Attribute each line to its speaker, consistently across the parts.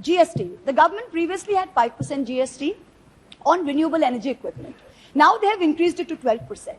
Speaker 1: GST. The government previously had 5% GST on renewable energy equipment. Now they have increased it to 12%.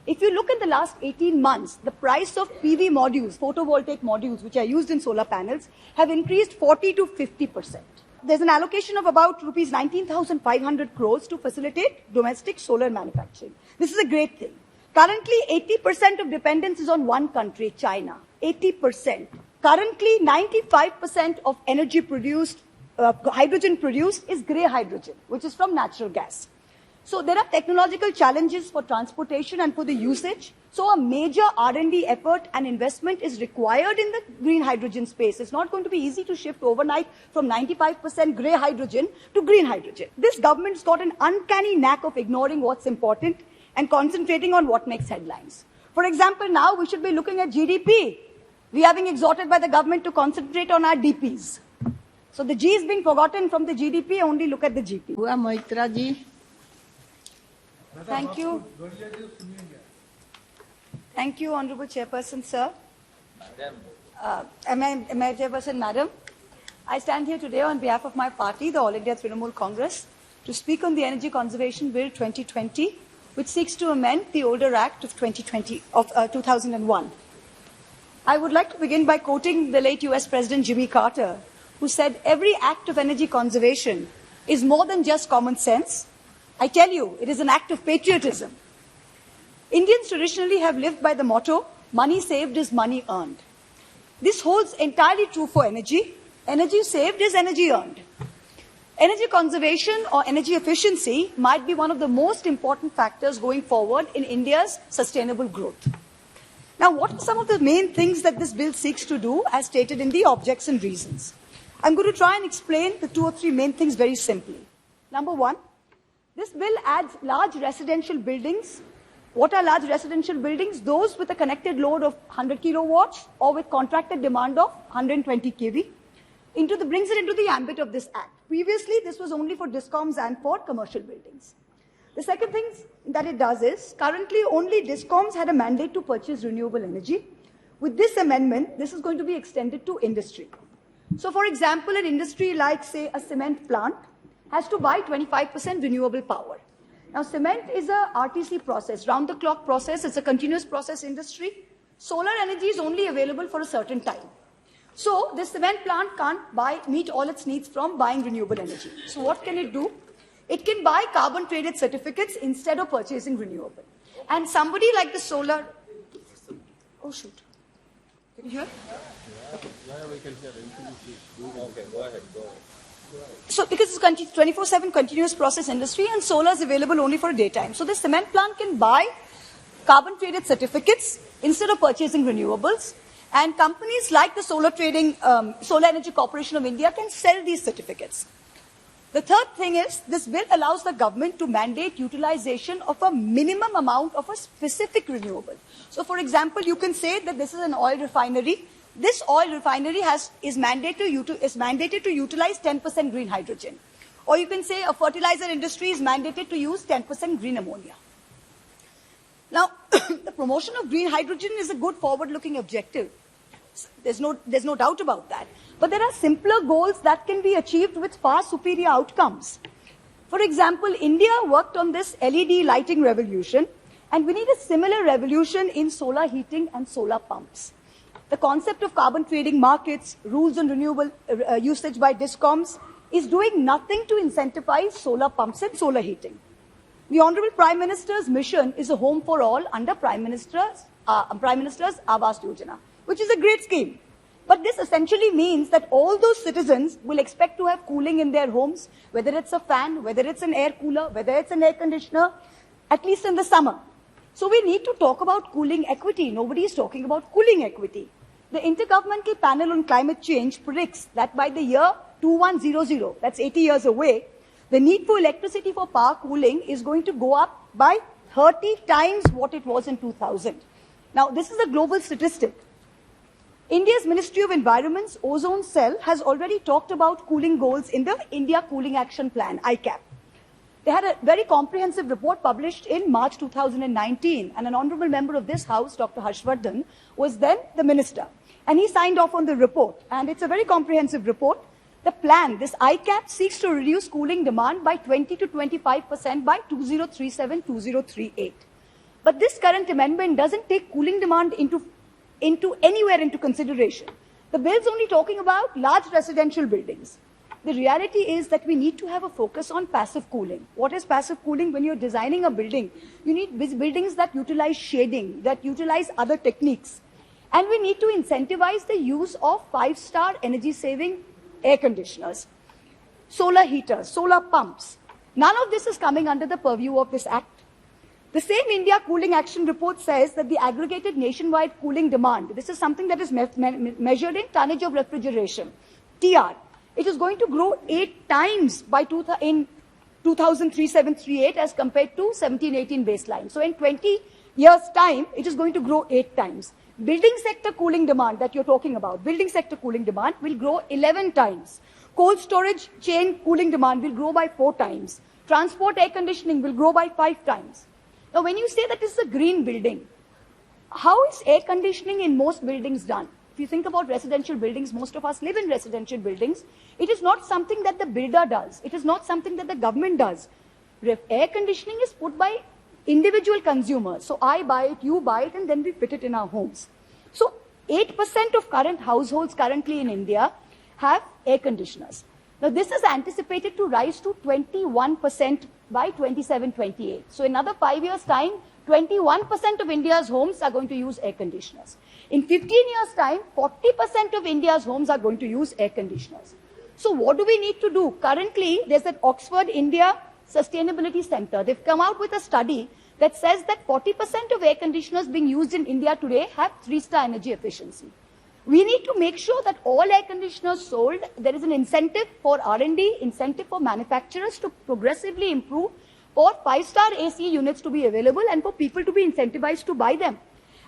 Speaker 1: If you look at the last 18 months, the price of PV modules, photovoltaic modules, which are used in solar panels, have increased 40 to 50%. There's an allocation of about rupees 19,500 crores to facilitate domestic solar manufacturing. This is a great thing. Currently, 80% of dependence is on one country, China. 80%. Currently, 95% of energy produced, hydrogen produced is grey hydrogen, which is from natural gas. So there are technological challenges for transportation and for the usage. So a major R&D effort and investment is required in the green hydrogen space. It's not going to be easy to shift overnight from 95% grey hydrogen to green hydrogen. This government's got an uncanny knack of ignoring what's important and concentrating on what makes headlines. For example, now we should be looking at GDP. We are being exhorted by the government to concentrate on our DPs. So the G is being forgotten from the GDP, only look at the GP.
Speaker 2: Mahua Moitra ji.
Speaker 1: Thank you. Thank you, Honorable Chairperson, sir. Chairperson, Madam. I stand here today on behalf of my party, the All India Trinamool Congress, to speak on the Energy Conservation Bill 2020, which seeks to amend the older Act of 2001. I would like to begin by quoting the late US President Jimmy Carter, who said, "Every act of energy conservation is more than just common sense. I tell you, it is an act of patriotism." Indians traditionally have lived by the motto, money saved is money earned. This holds entirely true for energy. Energy saved is energy earned. Energy conservation or energy efficiency might be one of the most important factors going forward in India's sustainable growth. Now, what are some of the main things that this bill seeks to do, as stated in the objects and reasons? I'm going to try and explain the 2 or 3 main things very simply. Number one, this bill adds large residential buildings. What are large residential buildings? Those with a connected load of 100 kilowatts or with contracted demand of 120 kV. Brings it into the ambit of this act. Previously, this was only for DISCOMs and for commercial buildings. The second thing that it does is, currently only DISCOMs had a mandate to purchase renewable energy. With this amendment, this is going to be extended to industry. So, for example, an industry like, say, a cement plant has to buy 25% renewable power. Now, cement is a RTC process, round-the-clock process. It's a continuous process industry. Solar energy is only available for a certain time. So, this cement plant can't meet all its needs from buying renewable energy. So, what can it do? It can buy carbon-traded certificates instead of purchasing renewable. And somebody like the solar... Oh, shoot. Can you hear? Okay.
Speaker 3: Yeah, we can hear. Okay, go ahead.
Speaker 1: So, because it's 24/7 continuous process industry and solar is available only for daytime. So, the cement plant can buy carbon-traded certificates instead of purchasing renewables. And companies like the Solar Energy Corporation of India can sell these certificates. The third thing is, this bill allows the government to mandate utilization of a minimum amount of a specific renewable. So, for example, you can say that this is an oil refinery. This oil refinery is mandated to utilize 10% green hydrogen. Or you can say a fertilizer industry is mandated to use 10% green ammonia. Now, the promotion of green hydrogen is a good forward-looking objective. There's no doubt about that. But there are simpler goals that can be achieved with far superior outcomes. For example, India worked on this LED lighting revolution, and we need a similar revolution in solar heating and solar pumps. The concept of carbon trading markets, rules on renewable usage by DISCOMs is doing nothing to incentivize solar pumps and solar heating. The Honorable Prime Minister's mission is a home for all under Prime Minister's Awas Yojana, which is a great scheme. But this essentially means that all those citizens will expect to have cooling in their homes, whether it's a fan, whether it's an air cooler, whether it's an air conditioner, at least in the summer. So we need to talk about cooling equity. Nobody is talking about cooling equity. The Intergovernmental Panel on Climate Change predicts that by the year 2100, that's 80 years away, the need for electricity for power cooling is going to go up by 30 times what it was in 2000. Now, this is a global statistic. India's Ministry of Environment's ozone cell has already talked about cooling goals in the India Cooling Action Plan, ICAP. They had a very comprehensive report published in March 2019, and an honorable member of this House, Dr. Harshvardhan, was then the minister. And he signed off on the report. And it's a very comprehensive report. The plan, this ICAP, seeks to reduce cooling demand by 20 to 25% by 2037-2038. But this current amendment doesn't take cooling demand into consideration. The bill's only talking about large residential buildings. The reality is that we need to have a focus on passive cooling. What is passive cooling? When you're designing a building, you need buildings that utilize shading, that utilize other techniques. And we need to incentivize the use of 5-star energy-saving air conditioners, solar heaters, solar pumps. None of this is coming under the purview of this act. The same India Cooling Action Report says that the aggregated nationwide cooling demand, this is something that is measured in tonnage of refrigeration, TR, it is going to grow 8 times by 2037-38 as compared to 17-18 baseline. So in 20 years' time, it is going to grow 8 times. Building sector cooling demand that you're talking about, building sector cooling demand will grow 11 times. Cold storage chain cooling demand will grow by 4 times. Transport air conditioning will grow by 5 times. Now, when you say that this is a green building, how is air conditioning in most buildings done? If you think about residential buildings, most of us live in residential buildings. It is not something that the builder does. It is not something that the government does. Air conditioning is put by individual consumers. So I buy it, you buy it, and then we fit it in our homes. So 8% of current households currently in India have air conditioners. Now this is anticipated to rise to 21% by 27-28. So another 5 years' time, 21% of India's homes are going to use air conditioners. In 15 years' time, 40% of India's homes are going to use air conditioners. So what do we need to do? Currently, there's an Oxford India Sustainability Center. They've come out with a study that says that 40% of air conditioners being used in India today have 3-star energy efficiency. We need to make sure that all air conditioners sold, there is an incentive for R&D, incentive for manufacturers to progressively improve, for 5-star AC units to be available and for people to be incentivized to buy them.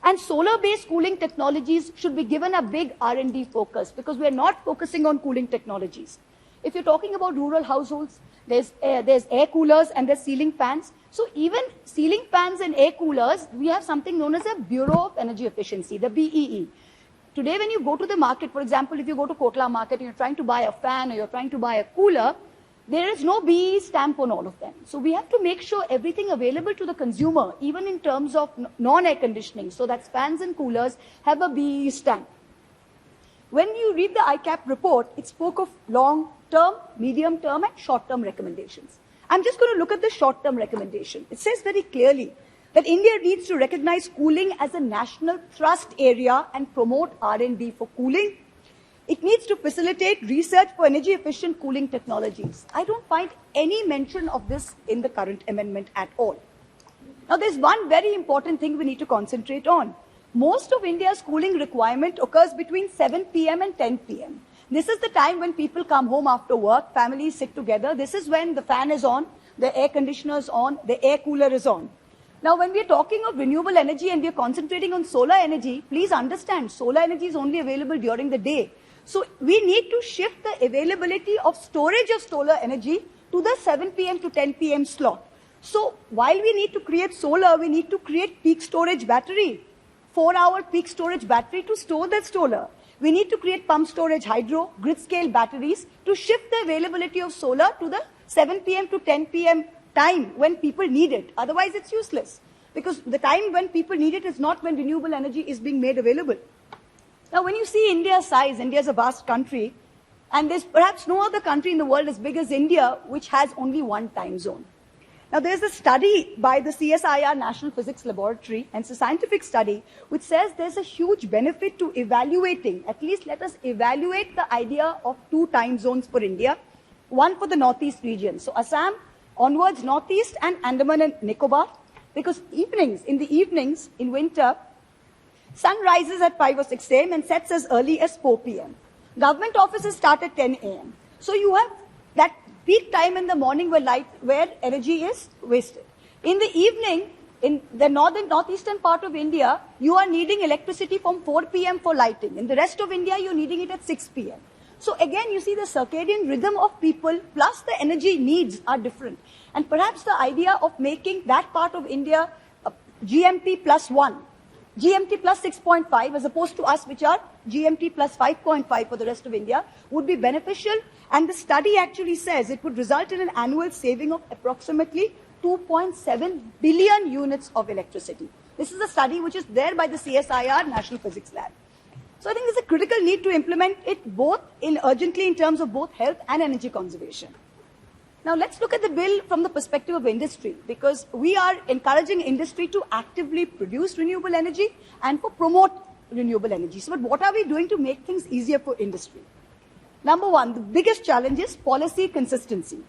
Speaker 1: And solar-based cooling technologies should be given a big R&D focus because we are not focusing on cooling technologies. If you're talking about rural households, there's air coolers and there's ceiling fans. So even ceiling fans and air coolers, we have something known as a Bureau of Energy Efficiency, the BEE. Today, when you go to the market, for example, if you go to Kotla market and you're trying to buy a fan or you're trying to buy a cooler, there is no BEE stamp on all of them. So we have to make sure everything available to the consumer, even in terms of non-air conditioning, so that fans and coolers have a BEE stamp. When you read the ICAP report, it spoke of long-term, medium-term, and short-term recommendations. I'm just going to look at the short-term recommendation. It says very clearly that India needs to recognize cooling as a national thrust area and promote R&D for cooling. It needs to facilitate research for energy-efficient cooling technologies. I don't find any mention of this in the current amendment at all. Now, there's one very important thing we need to concentrate on. Most of India's cooling requirement occurs between 7 p.m. and 10 p.m. This is the time when people come home after work, families sit together. This is when the fan is on, the air conditioner is on, the air cooler is on. Now, when we are talking of renewable energy and we are concentrating on solar energy, please understand, solar energy is only available during the day. So we need to shift the availability of storage of solar energy to the 7 p.m. to 10 p.m. slot. So while we need to create solar, we need to create peak storage battery, 4-hour peak storage battery to store that solar. We need to create pump storage hydro, grid scale batteries to shift the availability of solar to the 7 p.m. to 10 p.m. time when people need it. Otherwise, it's useless because the time when people need it is not when renewable energy is being made available. Now, when you see India's size, India is a vast country, and there's perhaps no other country in the world as big as India which has only one time zone. Now, there's a study by the CSIR National Physics Laboratory, and it's a scientific study, which says there's a huge benefit to evaluating, at least let us evaluate the idea of 2 time zones for India, one for the Northeast region. So Assam, onwards Northeast, and Andaman and Nicobar, because in the evenings in winter, sun rises at 5 or 6 a.m. and sets as early as 4 p.m. Government offices start at 10 a.m. So you have that peak time in the morning where energy is wasted. In the evening, in the northeastern part of India, you are needing electricity from 4 p.m. for lighting. In the rest of India, you're needing it at 6 p.m. So again, you see the circadian rhythm of people plus the energy needs are different. And perhaps the idea of making that part of India GMP +1, GMT plus 6.5 as opposed to us, which are GMT plus 5.5 for the rest of India, would be beneficial. And the study actually says it would result in an annual saving of approximately 2.7 billion units of electricity. This is a study which is there by the CSIR National Physics Lab. So I think there's a critical need to implement it both urgently in terms of both health and energy conservation. Now let's look at the bill from the perspective of industry, because we are encouraging industry to actively produce renewable energy and to promote renewable energy. So but what are we doing to make things easier for industry? Number one, the biggest challenge is policy consistency.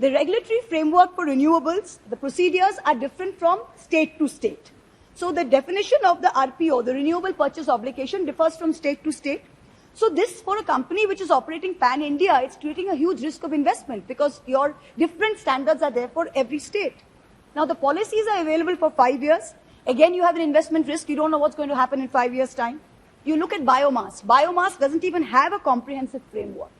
Speaker 1: The regulatory framework for renewables, the procedures are different from state to state. So the definition of the RPO, the renewable purchase obligation, differs from state to state. So this, for a company which is operating pan-India, it's creating a huge risk of investment because your different standards are there for every state. Now the policies are available for 5 years. Again, you have an investment risk. You don't know what's going to happen in 5 years' time. You look at biomass. Biomass doesn't even have a comprehensive framework.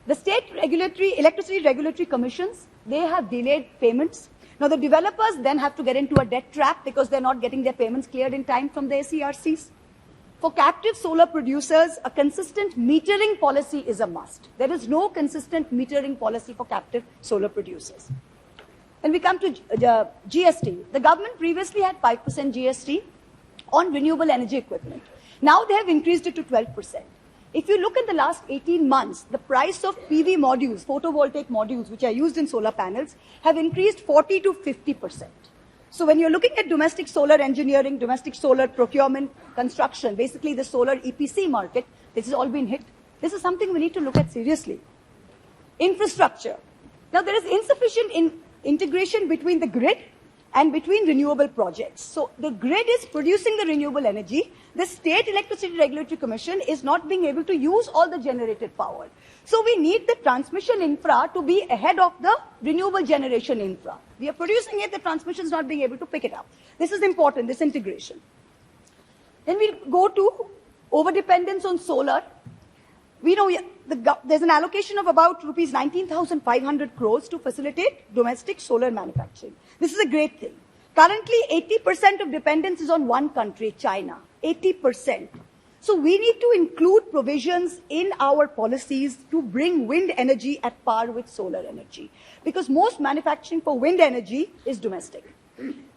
Speaker 1: The state electricity regulatory commissions, they have delayed payments. Now the developers then have to get into a debt trap because they're not getting their payments cleared in time from the SERCs. For captive solar producers, a consistent metering policy is a must. There is no consistent metering policy for captive solar producers. When we come to GST, the government previously had 5% GST on renewable energy equipment. Now they have increased it to 12%. If you look at the last 18 months, the price of PV modules, photovoltaic modules, which are used in solar panels, have increased 40 to 50%. So when you're looking at domestic solar engineering, domestic solar procurement, construction, basically the solar EPC market, this has all been hit. This is something we need to look at seriously. Infrastructure. Now there is insufficient integration between the grid and between renewable projects. So the grid is producing the renewable energy. The State Electricity Regulatory Commission is not being able to use all the generated power. So we need the transmission infra to be ahead of the renewable generation infra. We are producing it, the transmission is not being able to pick it up. This is important, this integration. Then we go to overdependence on solar. We know there's an allocation of about rupees 19,500 crores to facilitate domestic solar manufacturing. This is a great thing. Currently, 80% of dependence is on one country, China. 80%. So we need to include provisions in our policies to bring wind energy at par with solar energy, because most manufacturing for wind energy is domestic.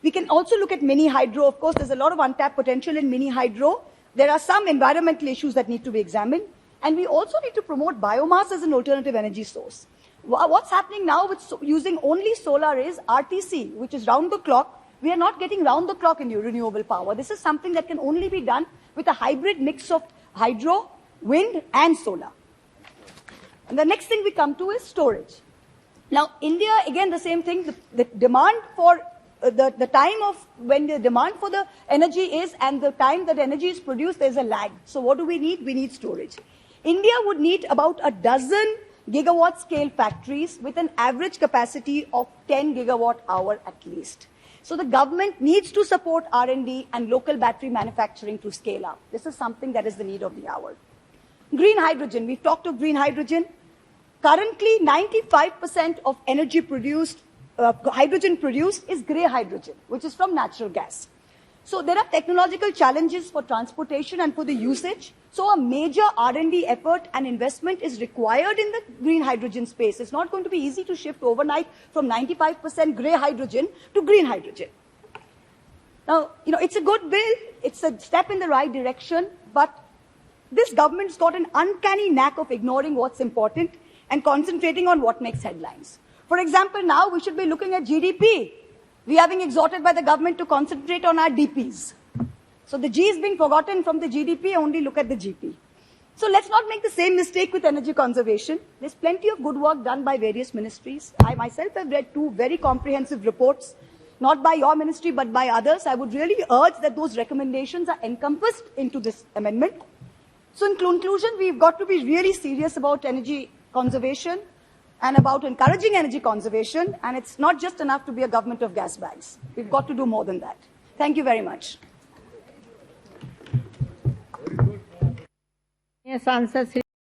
Speaker 1: We can also look at mini hydro. Of course, there's a lot of untapped potential in mini hydro. There are some environmental issues that need to be examined. And we also need to promote biomass as an alternative energy source. What's happening now with using only solar is RTC, which is round the clock. We are not getting round the clock in renewable power. This is something that can only be done with a hybrid mix of hydro, wind, and solar. And the next thing we come to is storage. Now, India, again, the same thing. The demand for the time of when the demand for the energy is and the time that energy is produced, there's a lag. So what do we need? We need storage. India would need about a dozen gigawatt scale factories with an average capacity of 10 gigawatt hour at least. So the government needs to support R&D and local battery manufacturing to scale up. This is something that is the need of the hour. Green hydrogen. We've talked of green hydrogen. Currently, 95% of energy produced, hydrogen produced is grey hydrogen, which is from natural gas. So there are technological challenges for transportation and for the usage. So a major R&D effort and investment is required in the green hydrogen space. It's not going to be easy to shift overnight from 95% grey hydrogen to green hydrogen. Now, it's a good bill. It's a step in the right direction. But this government's got an uncanny knack of ignoring what's important and concentrating on what makes headlines. For example, now we should be looking at GDP. We are being exhorted by the government to concentrate on our DPs. So the G is being forgotten from the GDP, only look at the GP. So let's not make the same mistake with energy conservation. There's plenty of good work done by various ministries. I myself have read 2 very comprehensive reports, not by your ministry, but by others. I would really urge that those recommendations are encompassed into this amendment. So in conclusion, we've got to be really serious about energy conservation and about encouraging energy conservation. And it's not just enough to be a government of gas bags. We've got to do more than that. Thank you very much.
Speaker 2: Yes, answer.